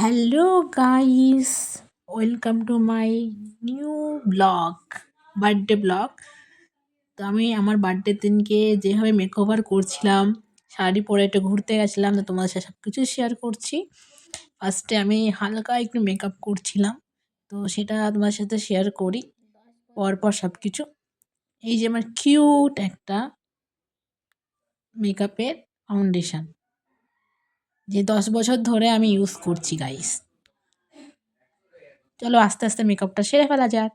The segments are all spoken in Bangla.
Hello guys, welcome to my new blog, birthday blog. তো আমি আমার বার্থডে দিনকে যেভাবে মেকওভার করছিলাম, শাড়ি পরে একটু ঘুরতে গেছিলাম, তো তোমাদের সাথে সব কিছু শেয়ার করছি। ফার্স্টে আমি হালকা একটু মেকআপ করছিলাম, তো সেটা তোমার সাথে শেয়ার করি পরপর সব কিছু। এই যে আমার কিউট একটা মেকআপের ফাউন্ডেশন, যে 10 বছর ধরে আমি ইউজ করছি গাইস। চলো আস্তে আস্তে মেকআপটা সেরে ফেলা যাক।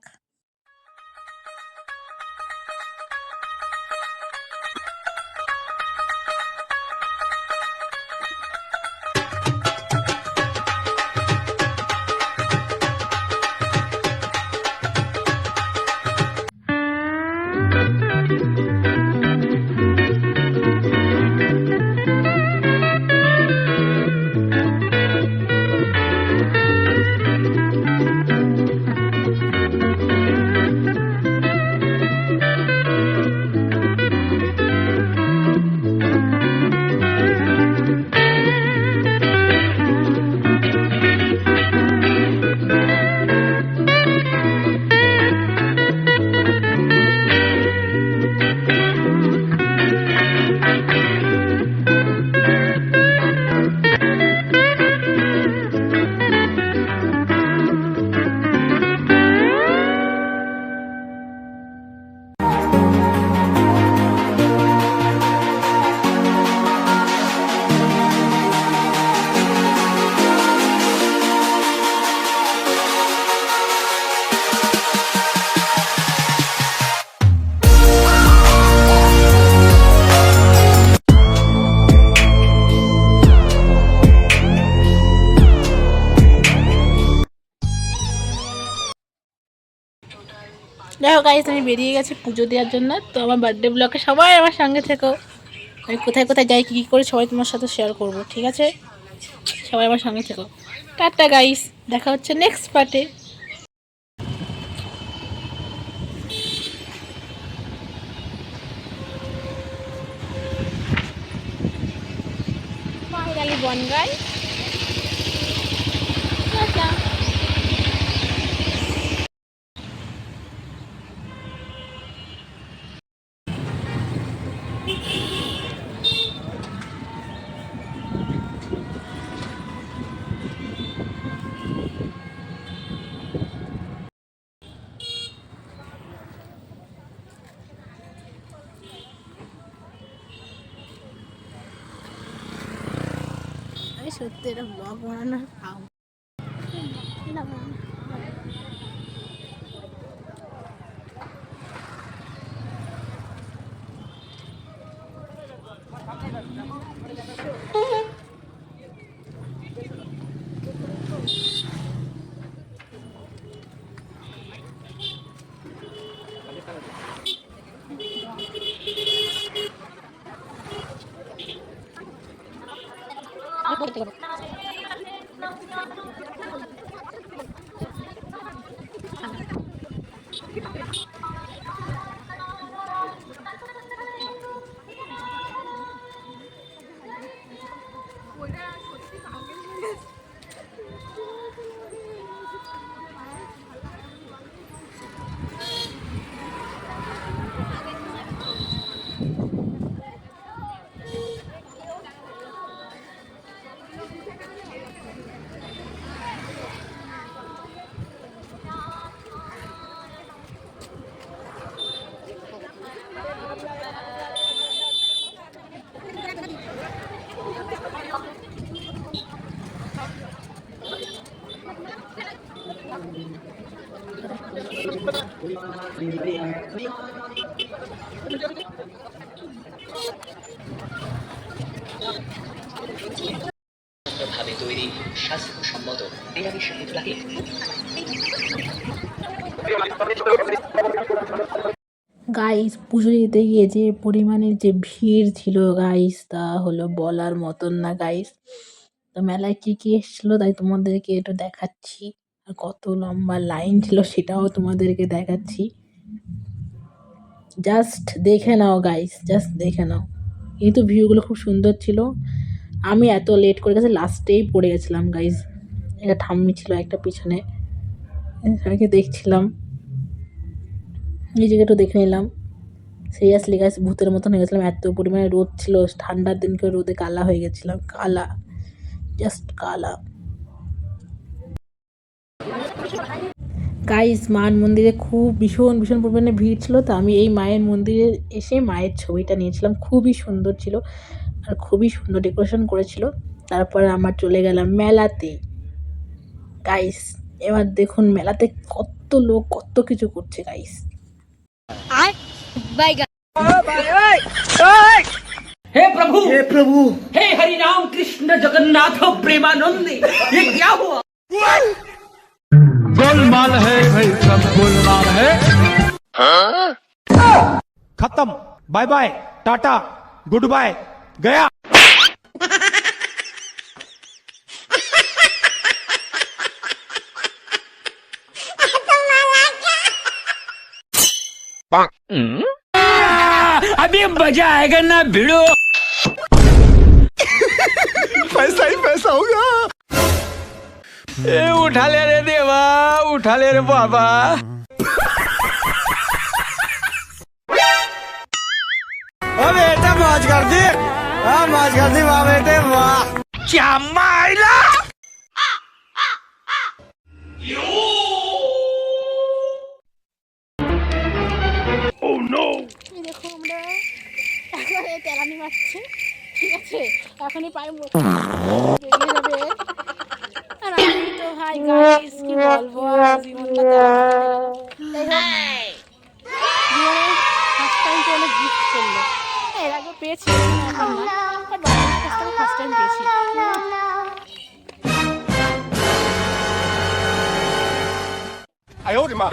দেখো গাইস, আমি বেরিয়ে গেছি পুজো দেওয়ার জন্য। তো আমার বার্থডে ব্লগে সবাই আমার সঙ্গে থেকো। আমি কোথায় কোথায় যাই, কী কী করি, সবাই তোমার সাথে শেয়ার করবো, ঠিক আছে? সবাই আমার সঙ্গে থেকো। টাটা গাইস, দেখা হচ্ছে নেক্সট পার্টে। ফাইনালি বনগাই। টাটা। আমি সত্যি এটা ব্লগ বানানোর ভাবে তৈরি স্বাস্থ্যসম্মত নিরামিষ লাগে। গাইস, পুজো দিতে গিয়ে যে পরিমাণে যে ভিড় ছিল গাইস, তা হলো বলার মতন না গাইস। তো মেলায় কী কী এসেছিলো তাই তোমাদেরকে একটু দেখাচ্ছি, আর কত লম্বা লাইন ছিল সেটাও তোমাদেরকে দেখাচ্ছি। জাস্ট দেখে নাও গাইস, জাস্ট দেখে নাও। কিন্তু ভিউগুলো খুব সুন্দর ছিল। আমি এত লেট করে গেছে, লাস্টেই পড়ে গেছিলাম গাইস। এটা ঠাম্মি ছিল একটা পিছনে, সবাইকে দেখছিলাম। নিজেকে একটু দেখে নিলাম। সিরিয়াসলি গাইস ভূতের মতন হয়ে গেছিলাম, এত পরিমাণে রোদ ছিল, ঠান্ডার দিনকে রোদে কালা হয়ে গেছিলাম, কালা, জাস্ট কালা। গাইস মায়ের মন্দিরে খুব ভীষণ ভীষণ পরিমাণে ভিড় ছিল, তো আমি এই মায়ের মন্দিরে এসে মায়ের ছবিটা নিয়েছিলাম, খুবই সুন্দর ছিল আর খুবই সুন্দর ডেকোরেশন করেছিল। তারপরে আমার চলে গেলাম মেলাতে। গাইস এবার দেখুন মেলাতে কত লোক কত কিছু করছে গাইস। हे प्रभु हे हरि राम कृष्ण जगन्नाथ प्रेमानंद, ये क्या हुआ? गोलमाल है भाई, सब गोलमाल है। खत्म, bye bye, tata, goodbye, गया। अभी मजा आएगा ना भिड़ो। पैसा ही पैसा होगा। ए उठा ले रे देवा, उठा ले रे बाबा। बेटा मौज कर दी, मौज कर दी वाह बेटे वाह। क्या मायला? দেখো আমরা এখন তেলানি মারছি, ঠিক আছে, এখনই পায়ে বেরিয়ে যাবে। আর আমি তো ভাই গাইস কি বলবো, আর জীবনটা জীবনে ফার্স্ট টাইম তো অনেক গিফট করলো, এর আগে পেয়েছি এখন না, বাট বাবার কাছ থেকে ফার্স্ট টাইম পেয়েছি।哎呦我的妈！